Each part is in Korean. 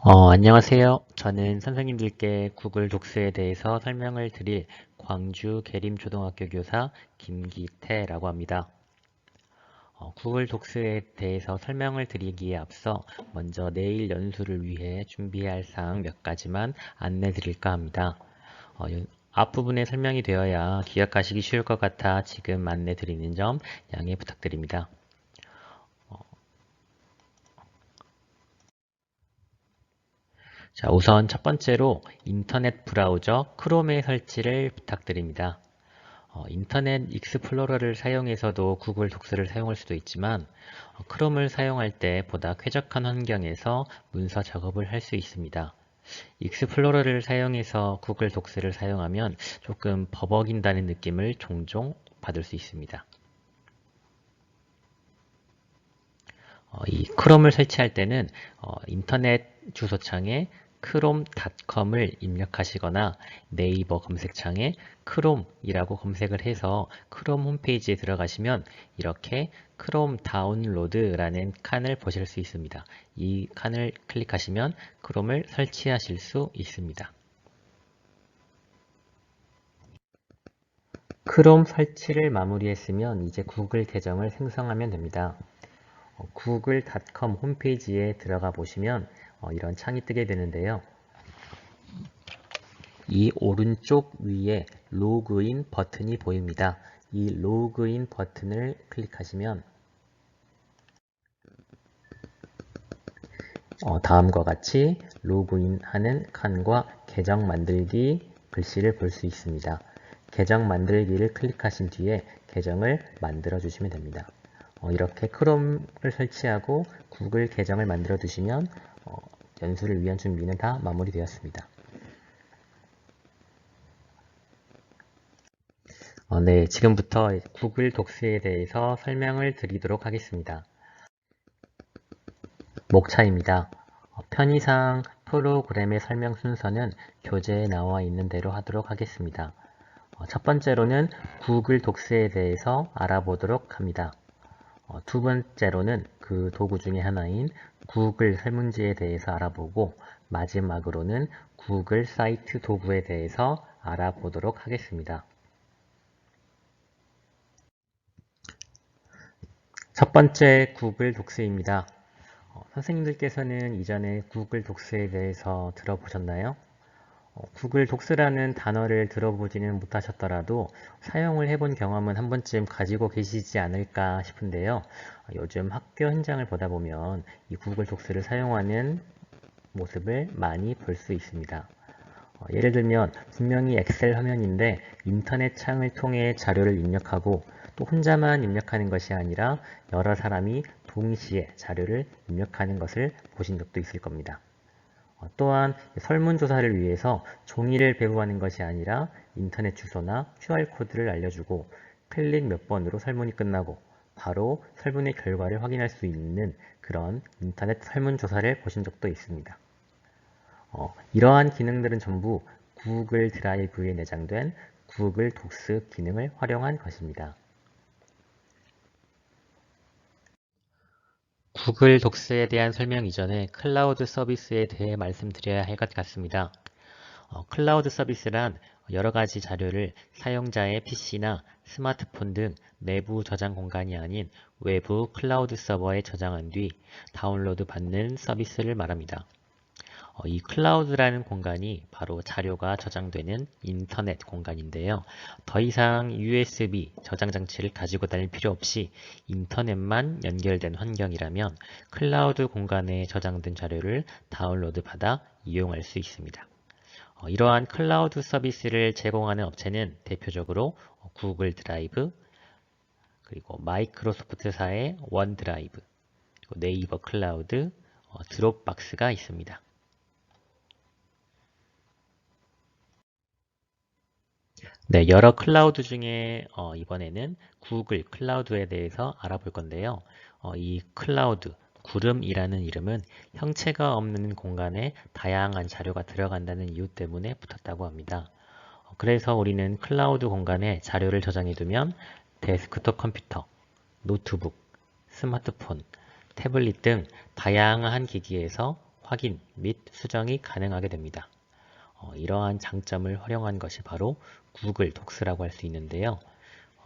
안녕하세요. 저는 선생님들께 구글 독스에 대해서 설명을 드릴 광주 계림초등학교 교사 김기태라고 합니다. 구글 독스에 대해서 설명을 드리기에 앞서 먼저 내일 연수를 위해 준비할 사항 몇 가지만 안내 드릴까 합니다. 앞부분에 설명이 되어야 기억하시기 쉬울 것 같아 지금 안내 드리는 점 양해 부탁드립니다. 자, 우선 첫 번째로 인터넷 브라우저 크롬의 설치를 부탁드립니다. 인터넷 익스플로러를 사용해서도 구글 독스를 사용할 수도 있지만 크롬을 사용할 때 보다 쾌적한 환경에서 문서 작업을 할 수 있습니다. 익스플로러를 사용해서 구글 독스를 사용하면 조금 버벅인다는 느낌을 종종 받을 수 있습니다. 이 크롬을 설치할 때는 인터넷 주소창에 chrome.com을 입력하시거나 네이버 검색창에 크롬이라고 검색을 해서 크롬 홈페이지에 들어가시면 이렇게 크롬 다운로드라는 칸을 보실 수 있습니다. 이 칸을 클릭하시면 크롬을 설치하실 수 있습니다. 크롬 설치를 마무리했으면 이제 구글 계정을 생성하면 됩니다. 구글.com 홈페이지에 들어가 보시면 이런 창이 뜨게 되는데요. 이 오른쪽 위에 로그인 버튼이 보입니다. 이 로그인 버튼을 클릭하시면 다음과 같이 로그인하는 칸과 계정 만들기 글씨를 볼 수 있습니다. 계정 만들기를 클릭하신 뒤에 계정을 만들어 주시면 됩니다. 이렇게 크롬을 설치하고 구글 계정을 만들어 두시면 연수를 위한 준비는 다 마무리되었습니다. 네, 지금부터 구글 독스에 대해서 설명을 드리도록 하겠습니다. 목차입니다. 편의상 프로그램의 설명 순서는 교재에 나와 있는 대로 하도록 하겠습니다. 첫 번째로는 구글 독스에 대해서 알아보도록 합니다. 두 번째로는 그 도구 중에 하나인 구글 설문지에 대해서 알아보고 마지막으로는 구글 사이트 도구에 대해서 알아보도록 하겠습니다. 첫 번째 구글 독스입니다. 선생님들께서는 이전에 구글 독스에 대해서 들어보셨나요? 구글 독스라는 단어를 들어보지는 못하셨더라도 사용을 해본 경험은 한 번쯤 가지고 계시지 않을까 싶은데요. 요즘 학교 현장을 보다 보면 이 구글 독스를 사용하는 모습을 많이 볼 수 있습니다. 예를 들면 분명히 엑셀 화면인데 인터넷 창을 통해 자료를 입력하고 또 혼자만 입력하는 것이 아니라 여러 사람이 동시에 자료를 입력하는 것을 보신 적도 있을 겁니다. 또한 설문조사를 위해서 종이를 배부하는 것이 아니라 인터넷 주소나 QR코드를 알려주고 클릭 몇 번으로 설문이 끝나고 바로 설문의 결과를 확인할 수 있는 그런 인터넷 설문조사를 보신 적도 있습니다. 이러한 기능들은 전부 구글 드라이브에 내장된 구글 독스 기능을 활용한 것입니다. 구글 독스에 대한 설명 이전에 클라우드 서비스에 대해 말씀드려야 할 것 같습니다. 클라우드 서비스란 여러 가지 자료를 사용자의 PC나 스마트폰 등 내부 저장 공간이 아닌 외부 클라우드 서버에 저장한 뒤 다운로드 받는 서비스를 말합니다. 이 클라우드라는 공간이 바로 자료가 저장되는 인터넷 공간인데요. 더 이상 USB 저장 장치를 가지고 다닐 필요 없이 인터넷만 연결된 환경이라면 클라우드 공간에 저장된 자료를 다운로드 받아 이용할 수 있습니다. 이러한 클라우드 서비스를 제공하는 업체는 대표적으로 구글 드라이브, 그리고 마이크로소프트사의 원드라이브, 그리고 네이버 클라우드, 드롭박스가 있습니다. 네, 여러 클라우드 중에 이번에는 구글 클라우드에 대해서 알아볼 건데요. 이 클라우드, 구름이라는 이름은 형체가 없는 공간에 다양한 자료가 들어간다는 이유 때문에 붙었다고 합니다. 그래서 우리는 클라우드 공간에 자료를 저장해 두면 데스크톱 컴퓨터, 노트북, 스마트폰, 태블릿 등 다양한 기기에서 확인 및 수정이 가능하게 됩니다. 이러한 장점을 활용한 것이 바로 구글 독스라고 할 수 있는데요.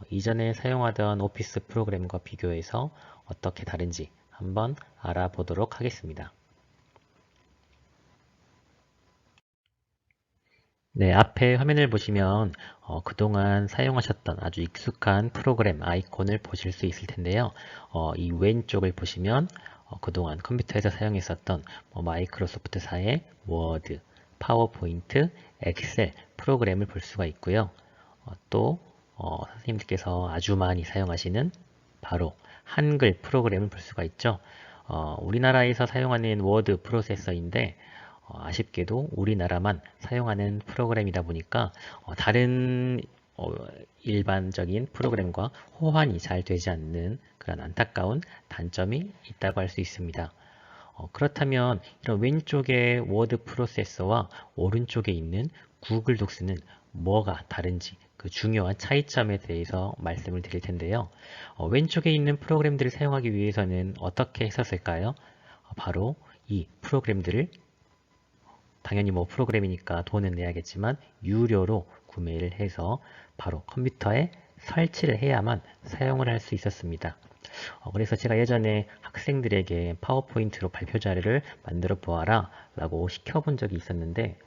이전에 사용하던 오피스 프로그램과 비교해서 어떻게 다른지 한번 알아보도록 하겠습니다. 네, 앞에 화면을 보시면 그동안 사용하셨던 아주 익숙한 프로그램 아이콘을 보실 수 있을 텐데요. 이 왼쪽을 보시면 그동안 컴퓨터에서 사용했었던 마이크로소프트사의 워드, 파워포인트, 엑셀 프로그램을 볼 수가 있고요. 또 선생님들께서 아주 많이 사용하시는 바로 한글 프로그램을 볼 수가 있죠. 우리나라에서 사용하는 워드 프로세서인데 아쉽게도 우리나라만 사용하는 프로그램이다 보니까 다른 일반적인 프로그램과 호환이 잘 되지 않는 그런 안타까운 단점이 있다고 할 수 있습니다. 그렇다면 이런 왼쪽의 워드 프로세서와 오른쪽에 있는 구글 독스는 뭐가 다른지 그 중요한 차이점에 대해서 말씀을 드릴 텐데요. 왼쪽에 있는 프로그램들을 사용하기 위해서는 어떻게 했었을까요? 바로 이 프로그램들을 당연히 프로그램이니까 돈은 내야겠지만 유료로 구매를 해서 바로 컴퓨터에 설치를 해야만 사용을 할 수 있었습니다. 그래서 제가 예전에 학생들에게 파워포인트로 발표 자료를 만들어 보아라 라고 시켜본 적이 있었는데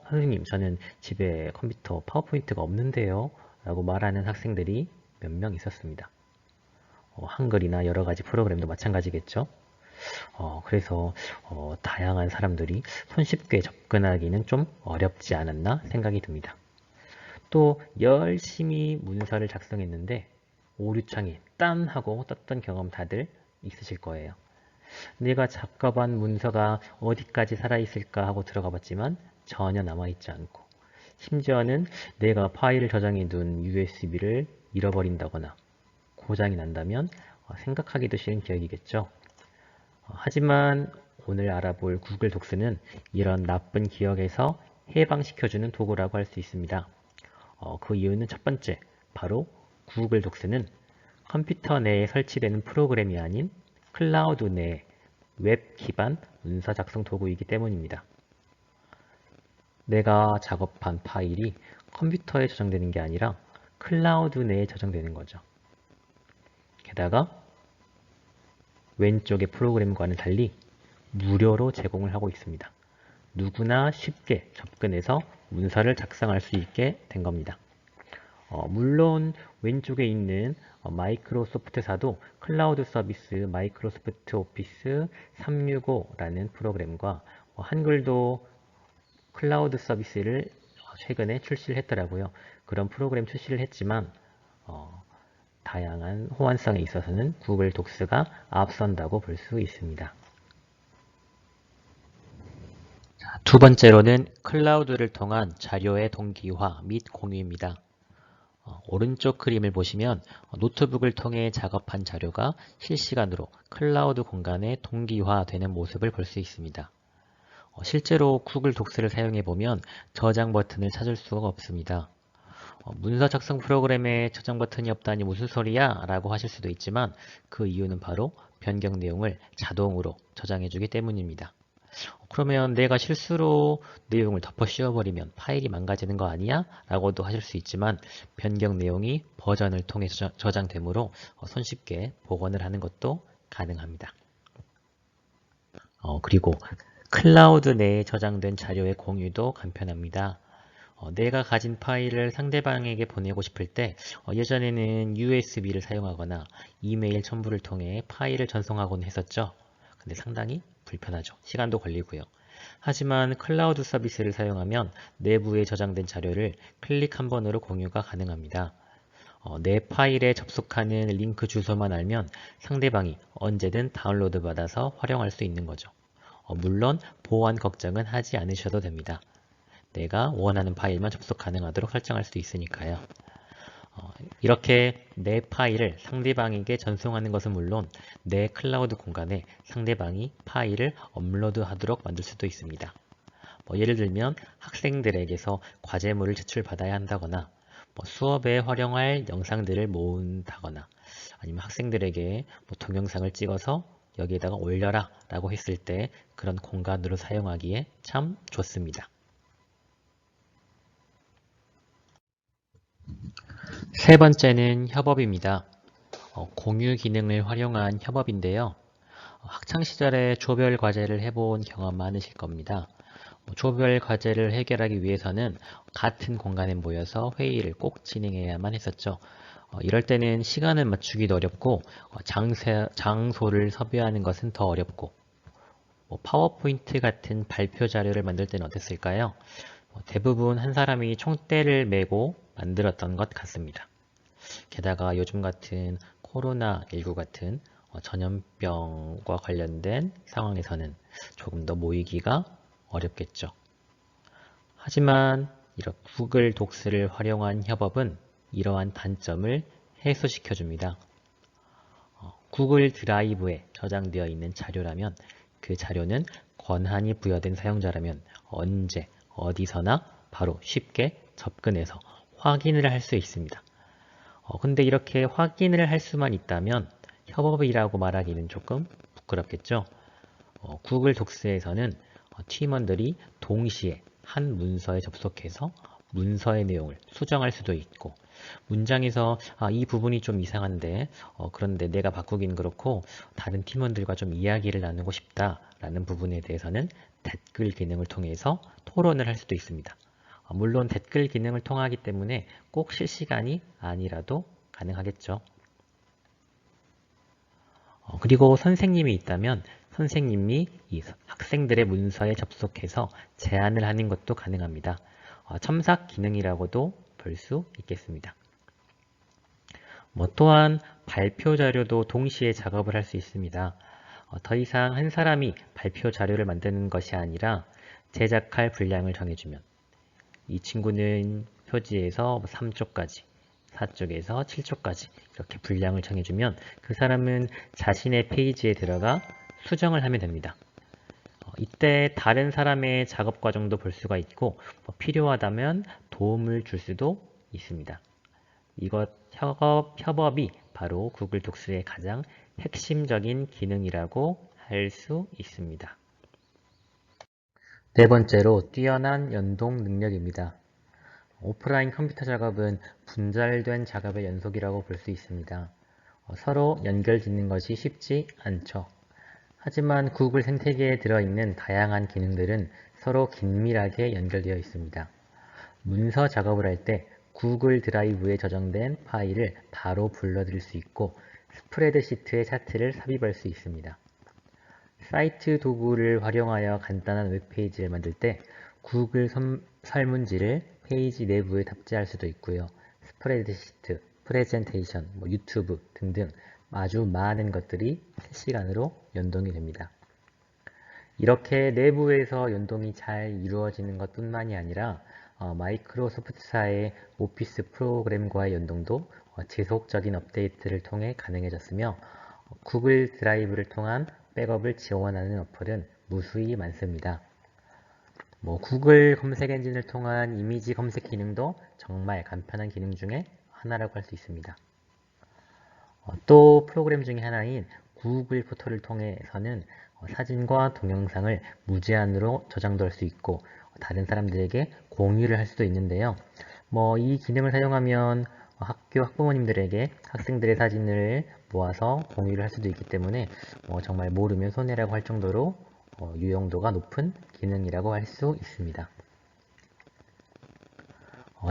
선생님 저는 집에 컴퓨터 파워포인트가 없는데요 라고 말하는 학생들이 몇 명 있었습니다. 한글이나 여러 가지 프로그램도 마찬가지겠죠. 그래서 다양한 사람들이 손쉽게 접근하기는 좀 어렵지 않았나 생각이 듭니다. 또 열심히 문서를 작성했는데 오류창에 딴 하고 떴던 경험 다들 있으실 거예요. 내가 작업한 문서가 어디까지 살아있을까 하고 들어가 봤지만 전혀 남아있지 않고 심지어는 내가 파일을 저장해 둔 USB를 잃어버린다거나 고장이 난다면 생각하기도 싫은 기억이겠죠. 하지만 오늘 알아볼 구글 독스는 이런 나쁜 기억에서 해방시켜주는 도구라고 할 수 있습니다. 그 이유는 첫 번째, 바로 구글 독스는 컴퓨터 내에 설치되는 프로그램이 아닌 클라우드 내 웹 기반 문서 작성 도구이기 때문입니다. 내가 작업한 파일이 컴퓨터에 저장되는 게 아니라 클라우드 내에 저장되는 거죠. 게다가 왼쪽의 프로그램과는 달리 무료로 제공을 하고 있습니다. 누구나 쉽게 접근해서 문서를 작성할 수 있게 된 겁니다. 물론 왼쪽에 있는 마이크로소프트사도 클라우드 서비스 마이크로소프트 오피스 365라는 프로그램과 한글도 클라우드 서비스를 최근에 출시를 했더라고요. 그런 프로그램 출시를 했지만 다양한 호환성에 있어서는 구글 독스가 앞선다고 볼 수 있습니다. 두 번째로는 클라우드를 통한 자료의 동기화 및 공유입니다. 오른쪽 그림을 보시면 노트북을 통해 작업한 자료가 실시간으로 클라우드 공간에 동기화되는 모습을 볼 수 있습니다. 실제로 구글 독스를 사용해 보면 저장 버튼을 찾을 수가 없습니다. 문서 작성 프로그램에 저장 버튼이 없다니 무슨 소리야? 라고 하실 수도 있지만 그 이유는 바로 변경 내용을 자동으로 저장해 주기 때문입니다. 그러면 내가 실수로 내용을 덮어 씌워버리면 파일이 망가지는 거 아니야? 라고도 하실 수 있지만 변경 내용이 버전을 통해 저장되므로 손쉽게 복원을 하는 것도 가능합니다. 그리고 클라우드 내에 저장된 자료의 공유도 간편합니다. 내가 가진 파일을 상대방에게 보내고 싶을 때 예전에는 USB를 사용하거나 이메일 첨부를 통해 파일을 전송하곤 했었죠. 근데 상당히 불편하죠. 시간도 걸리고요. 하지만 클라우드 서비스를 사용하면 내부에 저장된 자료를 클릭 한 번으로 공유가 가능합니다. 내 파일에 접속하는 링크 주소만 알면 상대방이 언제든 다운로드 받아서 활용할 수 있는 거죠. 물론 보안 걱정은 하지 않으셔도 됩니다. 내가 원하는 파일만 접속 가능하도록 설정할 수 있으니까요. 이렇게 내 파일을 상대방에게 전송하는 것은 물론 내 클라우드 공간에 상대방이 파일을 업로드하도록 만들 수도 있습니다. 예를 들면 학생들에게서 과제물을 제출받아야 한다거나 수업에 활용할 영상들을 모은다거나 아니면 학생들에게 동영상을 찍어서 여기에다가 올려라 라고 했을 때 그런 공간으로 사용하기에 참 좋습니다. 세 번째는 협업입니다. 공유 기능을 활용한 협업인데요. 학창시절에 조별 과제를 해본 경험 많으실 겁니다. 조별 과제를 해결하기 위해서는 같은 공간에 모여서 회의를 꼭 진행해야만 했었죠. 이럴 때는 시간을 맞추기도 어렵고 장소를 섭외하는 것은 더 어렵고 파워포인트 같은 발표 자료를 만들 때는 어땠을까요? 대부분 한 사람이 총대를 메고 만들었던 것 같습니다. 게다가 요즘 같은 코로나19 같은 전염병과 관련된 상황에서는 조금 더 모이기가 어렵겠죠. 하지만 이런 구글 독스를 활용한 협업은 이러한 단점을 해소시켜 줍니다. 구글 드라이브에 저장되어 있는 자료라면 그 자료는 권한이 부여된 사용자라면 언제 어디서나 바로 쉽게 접근해서 확인을 할 수 있습니다. 근데 이렇게 확인을 할 수만 있다면 협업이라고 말하기는 조금 부끄럽겠죠. 구글 독스에서는 팀원들이 동시에 한 문서에 접속해서 문서의 내용을 수정할 수도 있고 문장에서 이 부분이 좀 이상한데 그런데 내가 바꾸긴 그렇고 다른 팀원들과 좀 이야기를 나누고 싶다라는 부분에 대해서는 댓글 기능을 통해서 토론을 할 수도 있습니다. 물론 댓글 기능을 통하기 때문에 꼭 실시간이 아니라도 가능하겠죠. 그리고 선생님이 있다면 선생님이 이 학생들의 문서에 접속해서 제안을 하는 것도 가능합니다. 첨삭 기능이라고도 볼 수 있겠습니다. 또한 발표 자료도 동시에 작업을 할 수 있습니다. 더 이상 한 사람이 발표 자료를 만드는 것이 아니라 제작할 분량을 정해주면 이 친구는 표지에서 3쪽까지 4쪽에서 7쪽까지 이렇게 분량을 정해주면 그 사람은 자신의 페이지에 들어가 수정을 하면 됩니다. 이때 다른 사람의 작업 과정도 볼 수가 있고 필요하다면 도움을 줄 수도 있습니다. 이것 협업이 바로 구글 독스의 가장 핵심적인 기능이라고 할 수 있습니다. 네 번째로 뛰어난 연동 능력입니다. 오프라인 컴퓨터 작업은 분절된 작업의 연속이라고 볼 수 있습니다. 서로 연결 짓는 것이 쉽지 않죠. 하지만 구글 생태계에 들어있는 다양한 기능들은 서로 긴밀하게 연결되어 있습니다. 문서 작업을 할 때 구글 드라이브에 저장된 파일을 바로 불러들일 수 있고 스프레드시트의 차트를 삽입할 수 있습니다. 사이트 도구를 활용하여 간단한 웹페이지를 만들 때 구글 설문지를 페이지 내부에 탑재할 수도 있고요. 스프레드시트, 프레젠테이션, 유튜브 등등 아주 많은 것들이 실시간으로 연동이 됩니다. 이렇게 내부에서 연동이 잘 이루어지는 것뿐만이 아니라 마이크로소프트사의 오피스 프로그램과의 연동도 지속적인 업데이트를 통해 가능해졌으며 구글 드라이브를 통한 백업을 지원하는 어플은 무수히 많습니다. 구글 검색 엔진을 통한 이미지 검색 기능도 정말 간편한 기능 중에 하나라고 할 수 있습니다. 또 프로그램 중에 하나인 구글 포토를 통해서는 사진과 동영상을 무제한으로 저장도 할 수 있고 다른 사람들에게 공유를 할 수도 있는데요. 이 기능을 사용하면 학교 학부모님들에게 학생들의 사진을 모아서 공유를 할 수도 있기 때문에 정말 모르면 손해라고 할 정도로 유용도가 높은 기능이라고 할 수 있습니다.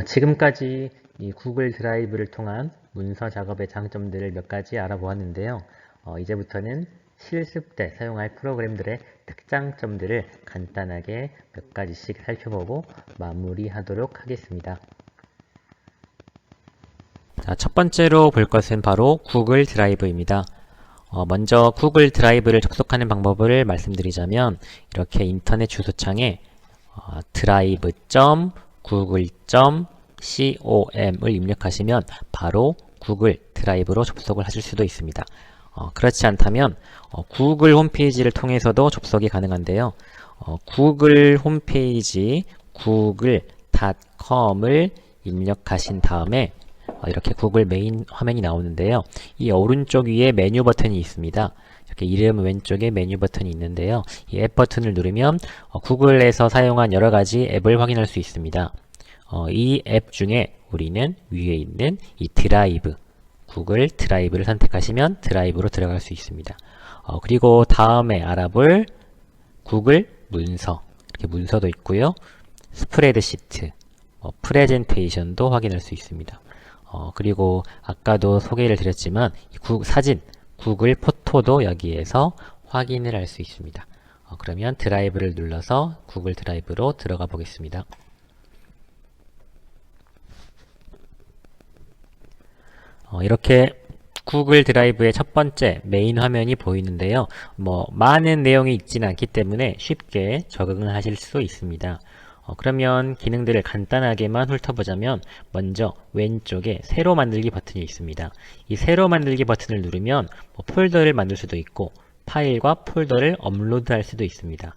지금까지 이 구글 드라이브를 통한 문서 작업의 장점들을 몇 가지 알아보았는데요. 이제부터는 실습 때 사용할 프로그램들의 특장점들을 간단하게 몇 가지씩 살펴보고 마무리하도록 하겠습니다. 자, 첫 번째로 볼 것은 바로 구글 드라이브입니다. 먼저 구글 드라이브를 접속하는 방법을 말씀드리자면 이렇게 인터넷 주소창에 drive.google.com을 입력하시면 바로 구글 드라이브로 접속을 하실 수도 있습니다. 그렇지 않다면 구글 홈페이지를 통해서도 접속이 가능한데요. 구글 홈페이지 google.com을 입력하신 다음에 이렇게 구글 메인 화면이 나오는데요. 이 오른쪽 위에 메뉴 버튼이 있습니다. 이렇게 이름 왼쪽에 메뉴 버튼이 있는데요. 이 앱 버튼을 누르면 구글에서 사용한 여러 가지 앱을 확인할 수 있습니다. 이 앱 중에 우리는 위에 있는 이 드라이브, 구글 드라이브를 선택하시면 드라이브로 들어갈 수 있습니다. 그리고 다음에 알아볼 구글 문서, 이렇게 문서도 있고요. 스프레드시트, 프레젠테이션도 확인할 수 있습니다. 그리고 아까도 소개를 드렸지만 사진, 구글 포토도 여기에서 확인을 할 수 있습니다. 그러면 드라이브를 눌러서 구글 드라이브로 들어가 보겠습니다. 이렇게 구글 드라이브의 첫 번째 메인 화면이 보이는데요. 많은 내용이 있지는 않기 때문에 쉽게 적응을 하실 수 있습니다. 그러면 기능들을 간단하게만 훑어보자면 먼저 왼쪽에 새로 만들기 버튼이 있습니다. 이 새로 만들기 버튼을 누르면 폴더를 만들 수도 있고 파일과 폴더를 업로드할 수도 있습니다.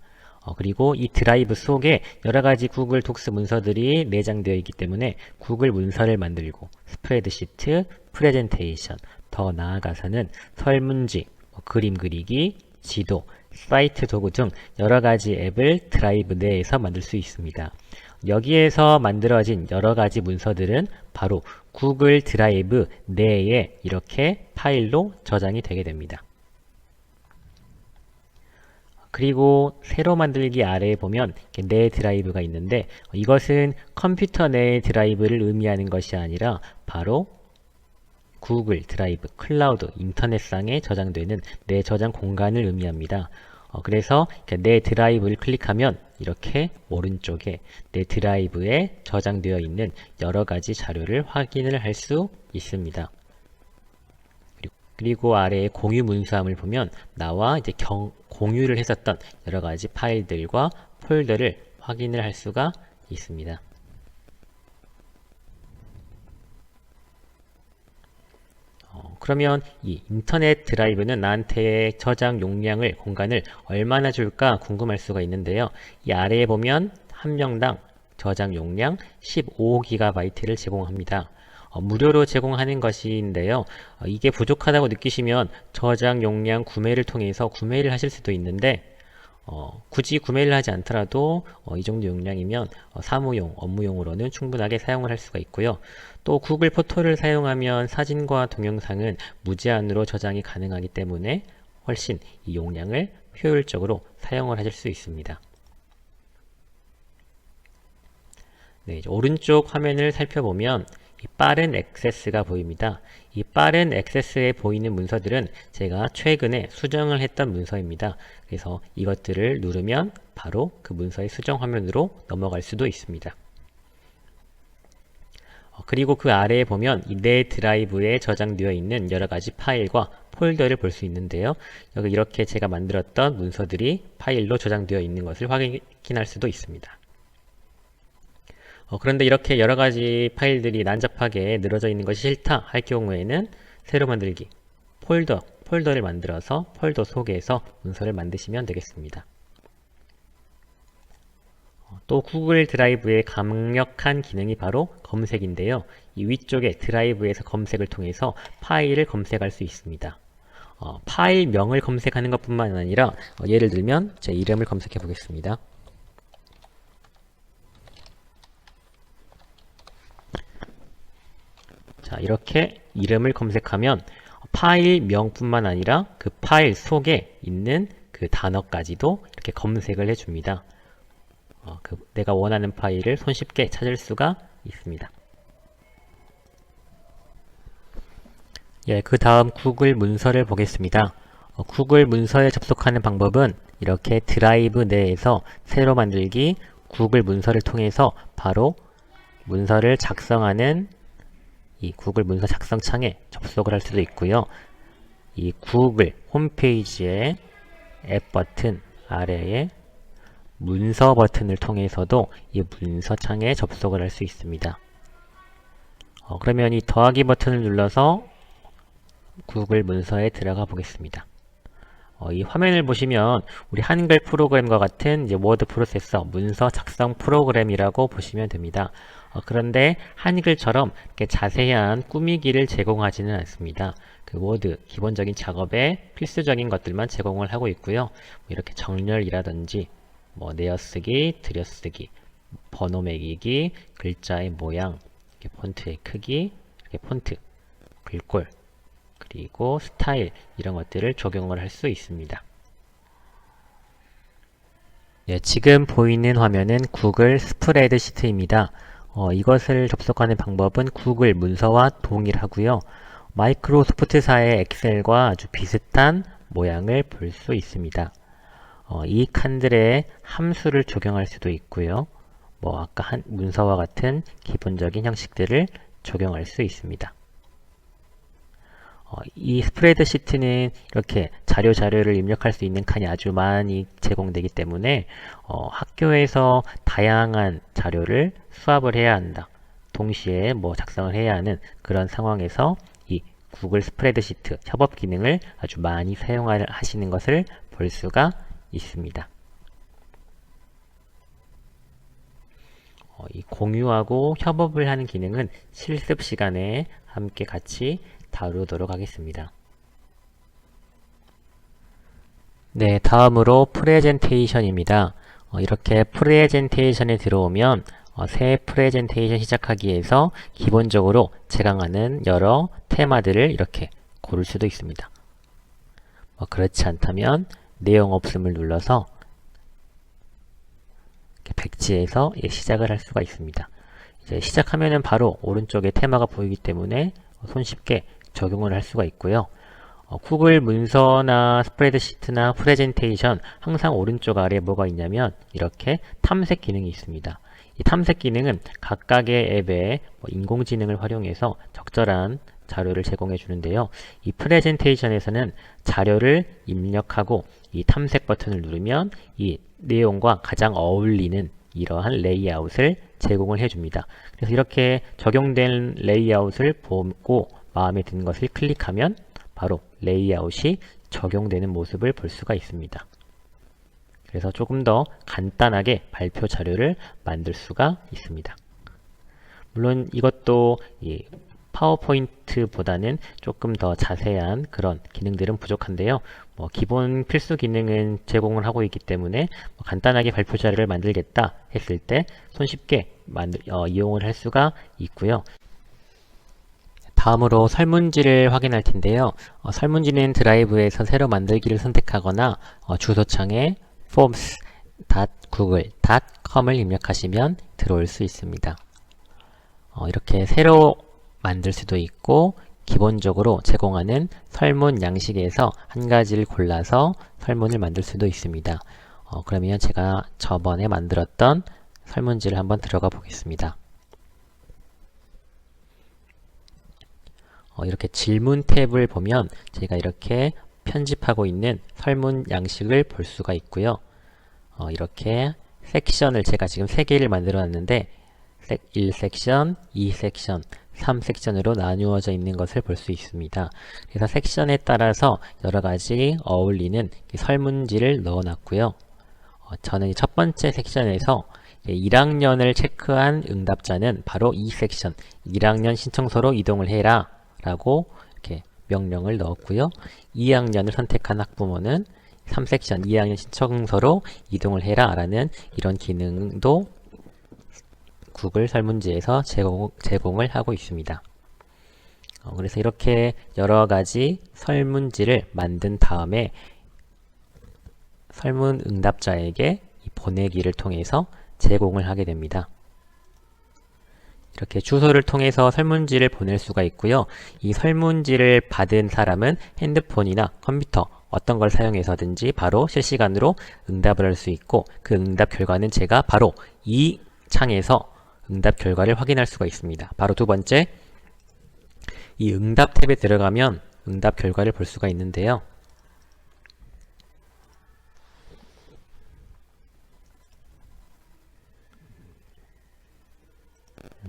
그리고 이 드라이브 속에 여러가지 구글 독스 문서들이 내장되어 있기 때문에 구글 문서를 만들고 스프레드시트, 프레젠테이션, 더 나아가서는 설문지, 그림 그리기, 지도, 사이트 도구 등 여러가지 앱을 드라이브 내에서 만들 수 있습니다. 여기에서 만들어진 여러가지 문서들은 바로 구글 드라이브 내에 이렇게 파일로 저장이 되게 됩니다. 그리고 새로 만들기 아래에 보면 내 드라이브가 있는데 이것은 컴퓨터 내의 드라이브를 의미하는 것이 아니라 바로 구글 드라이브, 클라우드, 인터넷상에 저장되는 내 저장 공간을 의미합니다. 그래서 내 드라이브를 클릭하면 이렇게 오른쪽에 내 드라이브에 저장되어 있는 여러가지 자료를 확인을 할 수 있습니다. 그리고 아래에 공유 문서함을 보면 나와 이제 공유를 했었던 여러가지 파일들과 폴더를 확인을 할 수가 있습니다. 그러면 이 인터넷 드라이브는 나한테 저장 용량을, 공간을 얼마나 줄까 궁금할 수가 있는데요. 이 아래에 보면 한 명당 저장 용량 15GB를 제공합니다. 무료로 제공하는 것인데요. 이게 부족하다고 느끼시면 저장 용량 구매를 통해서 구매를 하실 수도 있는데 굳이 구매를 하지 않더라도 이 정도 용량이면 사무용, 업무용으로는 충분하게 사용을 할 수가 있고요. 또 구글 포토를 사용하면 사진과 동영상은 무제한으로 저장이 가능하기 때문에 훨씬 이 용량을 효율적으로 사용을 하실 수 있습니다. 네, 이제 오른쪽 화면을 살펴보면 이 빠른 액세스가 보입니다. 이 빠른 액세스에 보이는 문서들은 제가 최근에 수정을 했던 문서입니다. 그래서 이것들을 누르면 바로 그 문서의 수정 화면으로 넘어갈 수도 있습니다. 그리고 그 아래에 보면 내 드라이브에 저장되어 있는 여러가지 파일과 폴더를 볼 수 있는데요. 여기 이렇게 제가 만들었던 문서들이 파일로 저장되어 있는 것을 확인할 수도 있습니다. 그런데 이렇게 여러가지 파일들이 난잡하게 늘어져 있는 것이 싫다 할 경우에는 새로 만들기, 폴더를 만들어서 폴더 속에서 문서를 만드시면 되겠습니다. 또 구글 드라이브의 강력한 기능이 바로 검색인데요. 이 위쪽에 드라이브에서 검색을 통해서 파일을 검색할 수 있습니다. 파일명을 검색하는 것뿐만 아니라 예를 들면 제 이름을 검색해 보겠습니다. 자, 이렇게 이름을 검색하면 파일명뿐만 아니라 그 파일 속에 있는 그 단어까지도 이렇게 검색을 해줍니다. 내가 원하는 파일을 손쉽게 찾을 수가 있습니다. 예, 그 다음 구글 문서를 보겠습니다. 구글 문서에 접속하는 방법은 이렇게 드라이브 내에서 새로 만들기 구글 문서를 통해서 바로 문서를 작성하는 이 구글 문서 작성 창에 접속을 할 수도 있고요. 이 구글 홈페이지의 앱 버튼 아래에 문서 버튼을 통해서도 이 문서 창에 접속을 할 수 있습니다. 그러면 이 더하기 버튼을 눌러서 구글 문서에 들어가 보겠습니다. 이 화면을 보시면 우리 한글 프로그램과 같은 이제 워드 프로세서, 문서 작성 프로그램이라고 보시면 됩니다. 그런데 한글처럼 이렇게 자세한 꾸미기를 제공하지는 않습니다. 그 워드 기본적인 작업에 필수적인 것들만 제공을 하고 있고요. 뭐 이렇게 정렬이라든지 뭐 내어쓰기, 들여쓰기, 번호 매기기, 글자의 모양, 이렇게 폰트의 크기, 이렇게 폰트, 글꼴, 그리고 스타일 이런 것들을 적용을 할 수 있습니다. 네, 지금 보이는 화면은 구글 스프레드시트입니다. 이것을 접속하는 방법은 구글 문서와 동일하고요. 마이크로소프트사의 엑셀과 아주 비슷한 모양을 볼 수 있습니다. 이 칸들에 함수를 적용할 수도 있고요. 뭐 아까 문서와 같은 기본적인 형식들을 적용할 수 있습니다. 이 스프레드시트는 이렇게 자료를 입력할 수 있는 칸이 아주 많이 제공되기 때문에 학교에서 다양한 자료를 수합을 해야 한다. 동시에 뭐 작성을 해야 하는 그런 상황에서 이 구글 스프레드시트 협업 기능을 아주 많이 사용하시는 것을 볼 수가 있습니다. 이 공유하고 협업을 하는 기능은 실습 시간에 함께 같이 다루도록 하겠습니다. 네, 다음으로 프레젠테이션입니다. 이렇게 프레젠테이션에 들어오면 새 프레젠테이션 시작하기 위해서 기본적으로 제공하는 여러 테마들을 이렇게 고를 수도 있습니다. 그렇지 않다면 내용 없음을 눌러서 백지에서 시작을 할 수가 있습니다. 이제 시작하면은 바로 오른쪽에 테마가 보이기 때문에 손쉽게 적용을 할 수가 있고요. 구글 문서나 스프레드시트나 프레젠테이션 항상 오른쪽 아래에 뭐가 있냐면 이렇게 탐색 기능이 있습니다. 이 탐색 기능은 각각의 앱에 인공지능을 활용해서 적절한 자료를 제공해 주는데요. 이 프레젠테이션에서는 자료를 입력하고 이 탐색 버튼을 누르면 이 내용과 가장 어울리는 이러한 레이아웃을 제공을 해줍니다. 그래서 이렇게 적용된 레이아웃을 보고 마음에 드는 것을 클릭하면 바로 레이아웃이 적용되는 모습을 볼 수가 있습니다. 그래서 조금 더 간단하게 발표 자료를 만들 수가 있습니다. 물론 이것도 이 파워포인트보다는 조금 더 자세한 그런 기능들은 부족한데요. 기본 필수 기능은 제공을 하고 있기 때문에 간단하게 발표 자료를 만들겠다 했을 때 손쉽게 이용을 할 수가 있고요. 다음으로 설문지를 확인할 텐데요. 설문지는 드라이브에서 새로 만들기를 선택하거나 주소창에 forms.google.com을 입력하시면 들어올 수 있습니다. 이렇게 새로 만들 수도 있고 기본적으로 제공하는 설문 양식에서 한 가지를 골라서 설문을 만들 수도 있습니다. 그러면 제가 저번에 만들었던 설문지를 한번 들어가 보겠습니다. 이렇게 질문 탭을 보면 제가 이렇게 편집하고 있는 설문 양식을 볼 수가 있고요. 이렇게 섹션을 제가 지금 3개를 만들어 놨는데 1섹션, 2섹션, 3섹션으로 나누어져 있는 것을 볼 수 있습니다. 그래서 섹션에 따라서 여러가지 어울리는 설문지를 넣어 놨고요. 저는 첫 번째 섹션에서 1학년을 체크한 응답자는 바로 이 섹션 1학년 신청서로 이동을 해라 라고 이렇게 명령을 넣었고요. 2학년을 선택한 학부모는 3섹션 2학년 신청서로 이동을 해라 라는 이런 기능도 구글 설문지에서 제공을 하고 있습니다. 그래서 이렇게 여러가지 설문지를 만든 다음에 설문 응답자에게 보내기를 통해서 제공을 하게 됩니다. 이렇게 주소를 통해서 설문지를 보낼 수가 있고요. 이 설문지를 받은 사람은 핸드폰이나 컴퓨터 어떤 걸 사용해서든지 바로 실시간으로 응답을 할 수 있고 그 응답 결과는 제가 바로 이 창에서 응답 결과를 확인할 수가 있습니다. 바로 두 번째, 이 응답 탭에 들어가면 응답 결과를 볼 수가 있는데요.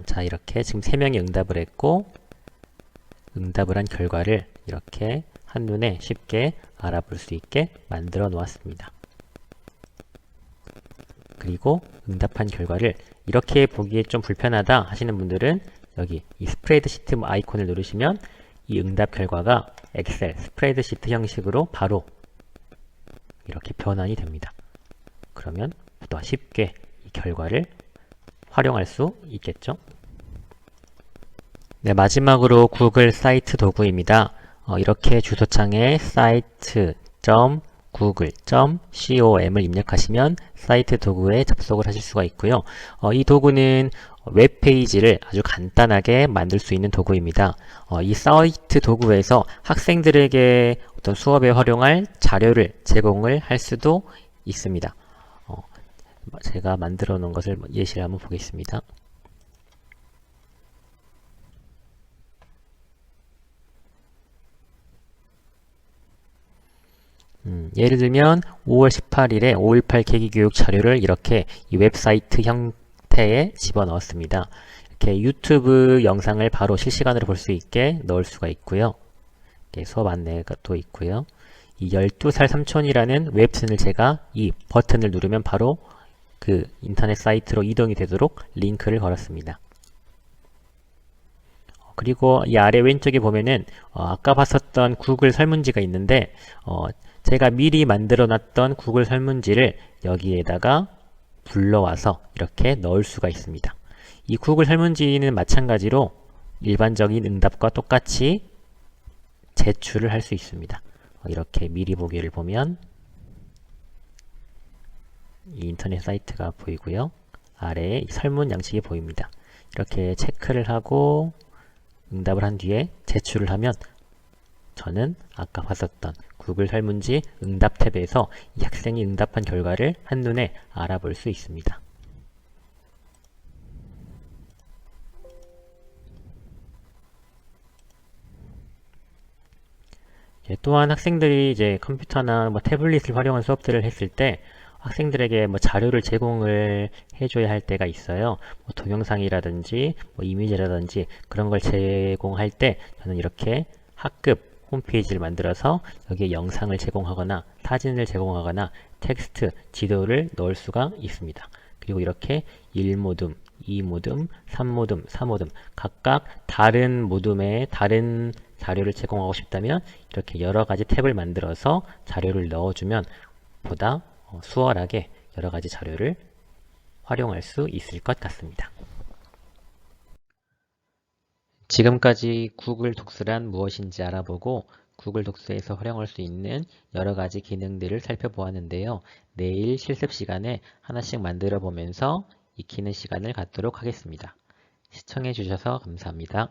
자, 이렇게 지금 3명이 응답을 했고 응답을 한 결과를 이렇게 한눈에 쉽게 알아볼 수 있게 만들어 놓았습니다. 그리고 응답한 결과를 이렇게 보기에 좀 불편하다 하시는 분들은 여기 이 스프레드시트 아이콘을 누르시면 이 응답 결과가 엑셀 스프레드시트 형식으로 바로 이렇게 변환이 됩니다. 그러면 더 쉽게 이 결과를 활용할 수 있겠죠. 네, 마지막으로 구글 사이트 도구입니다. 이렇게 주소창에 site.google.com을 입력하시면 사이트 도구에 접속을 하실 수가 있고요. 이 도구는 웹페이지를 아주 간단하게 만들 수 있는 도구입니다. 이 사이트 도구에서 학생들에게 어떤 수업에 활용할 자료를 제공을 할 수도 있습니다. 제가 만들어 놓은 것을 예시를 한번 보겠습니다. 예를 들면 5월 18일에 5.18 계기교육 자료를 이렇게 이 웹사이트 형태에 집어넣었습니다. 이렇게 유튜브 영상을 바로 실시간으로 볼 수 있게 넣을 수가 있고요. 수업 안내가 또 있고요. 이 12살 삼촌이라는 웹툰을 제가 이 버튼을 누르면 바로 그 인터넷 사이트로 이동이 되도록 링크를 걸었습니다. 그리고 이 아래 왼쪽에 보면은 아까 봤었던 구글 설문지가 있는데 제가 미리 만들어 놨던 구글 설문지를 여기에다가 불러와서 이렇게 넣을 수가 있습니다. 이 구글 설문지는 마찬가지로 일반적인 응답과 똑같이 제출을 할 수 있습니다. 이렇게 미리 보기를 보면 이 인터넷 사이트가 보이고요. 아래에 설문 양식이 보입니다. 이렇게 체크를 하고 응답을 한 뒤에 제출을 하면 저는 아까 봤었던 구글 설문지 응답 탭에서 이 학생이 응답한 결과를 한눈에 알아볼 수 있습니다. 또한 학생들이 이제 컴퓨터나 태블릿을 활용한 수업들을 했을 때 학생들에게 자료를 제공을 해줘야 할 때가 있어요. 동영상이라든지 이미지라든지 그런 걸 제공할 때 저는 이렇게 학급 홈페이지를 만들어서 여기에 영상을 제공하거나 사진을 제공하거나 텍스트, 지도를 넣을 수가 있습니다. 그리고 이렇게 1모둠, 2모둠, 3모둠, 4모둠 각각 다른 모둠에 다른 자료를 제공하고 싶다면 이렇게 여러가지 탭을 만들어서 자료를 넣어주면 보다 수월하게 여러가지 자료를 활용할 수 있을 것 같습니다. 지금까지 구글 독스란 무엇인지 알아보고 구글 독스에서 활용할 수 있는 여러가지 기능들을 살펴보았는데요. 내일 실습 시간에 하나씩 만들어 보면서 익히는 시간을 갖도록 하겠습니다. 시청해 주셔서 감사합니다.